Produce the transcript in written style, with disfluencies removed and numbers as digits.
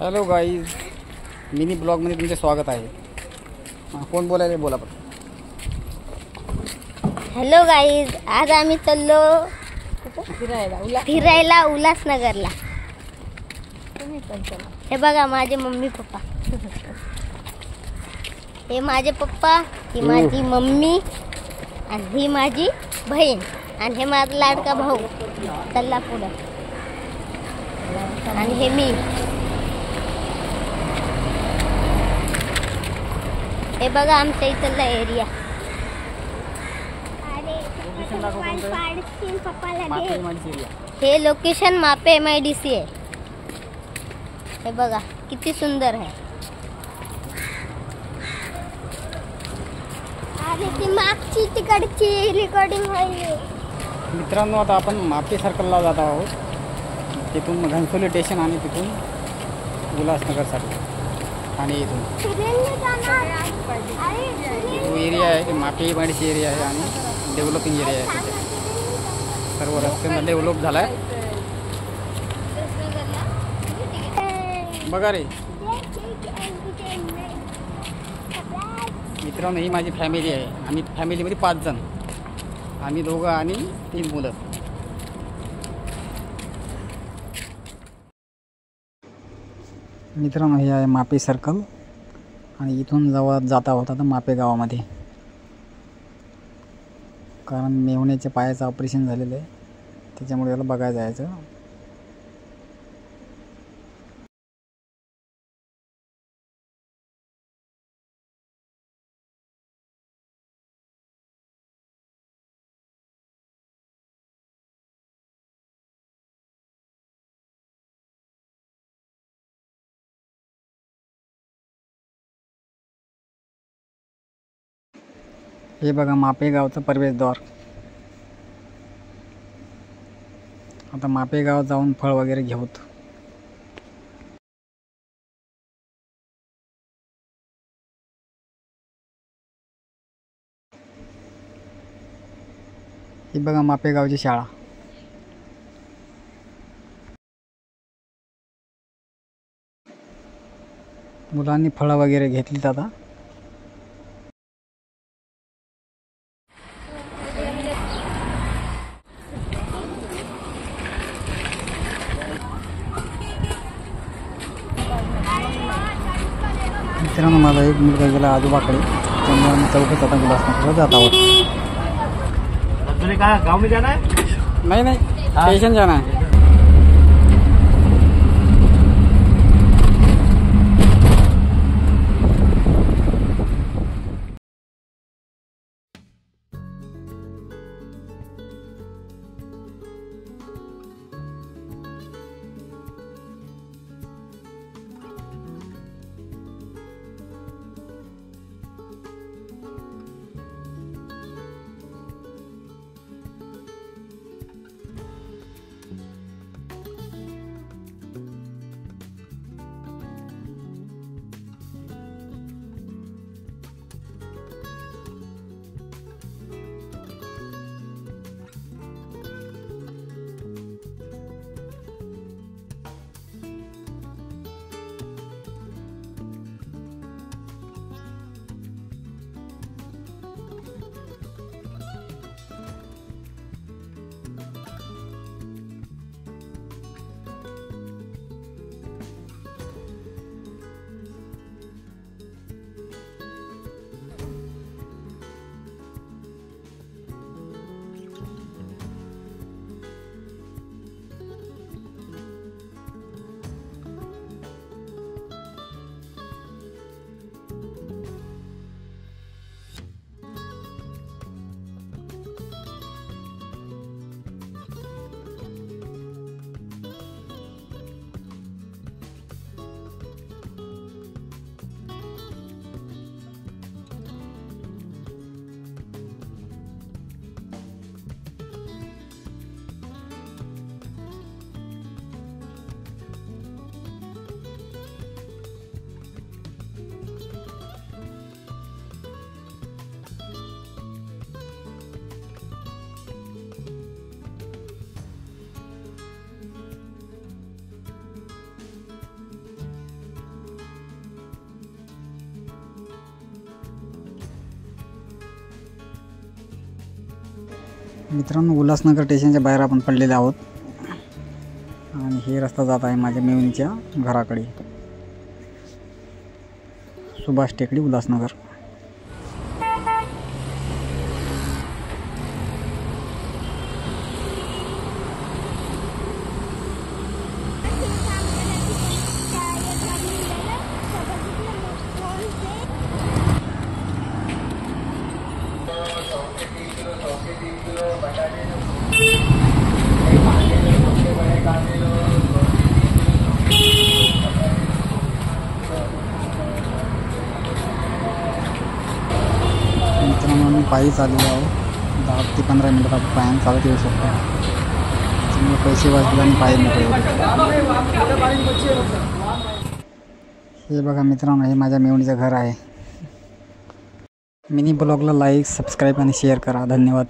Hello guys, mini ब्लॉगमध्ये तुमचे स्वागत आहे. कोण बोलायला बोला पण. हॅलो गाईज, आज आम्ही चाललो फिरायला उल्हासनगरला. हे बघा माझे मम्मी पप्पा. हे माझे पप्पा, ही माझी मम्मी आणि ही माझी बहीण आणि हे माझा लाडका भाऊ चालला पुढं. आणि हे मी. हे बघा आमच्या इथला एरिया. हे लोकेशन मापे MIDC आहे. हे बघा किती सुंदर आहे. अरे ती मागची तिकडची रेकॉर्डिंग आहे. मित्रांनो, आता आपण मापे सर्कलला जात आहोत. तिथून घनसोली स्टेशन आणि तिथून उल्हासनगरसाठी. आणि इथून जो एरिया आहे ते मापे MIDC एरिया आहे आणि डेव्हलपिंग एरिया आहे. तिथे सर्व रस्त्यांना डेव्हलप झाला आहे. बघा रे मित्रांनो, ही माझी फॅमिली आहे. आम्ही फॅमिलीमध्ये 5 जण, आम्ही दोघं आणि 3 मुलं. मित्रांनो, हे आहे मापे सर्कल आणि इथून जाता होता तर मापे गावामध्ये. कारण मेहुण्याच्या पायाचं ऑपरेशन झालेलं आहे, त्याच्यामुळे याला बघायला जायचं. हे बघा मापे गावचं प्रवेशद्वार. आता मापे गाव जाऊन फळ वगैरे घेऊत. ही बघा मापे गावची शाळा. मुलांनी फळं वगैरे घेतलीत आता. मित्रांनो, माझा एक मुलगा गेला आजोबाकडे, त्यामुळे आम्ही चौकच आता उल्हासनगरला जात आहोत. गाव में जाना है? नहीं स्टेशन जाना है. मित्रांनो, उल्हासनगर स्टेशनच्या बाहेर आपण पडलेले आहोत आणि हे रस्ता जात आहे माझ्या मेवणीच्या घराकडे. सुभाष टेकडी, उल्हासनगर. मित्रांनो, मी पायी चाललेलो आहोत. 10 ते 15 मिनिटात आपण पायाने चालत येऊ शकतो. त्यामुळे पैसे वाचले आणि पायी मोकळे. हे बघा मित्रांनो, हे माझ्या मेवणीचं घर आहे. मिनी ब्लॉगला लाईक, सबस्क्राईब आणि शेअर करा. धन्यवाद.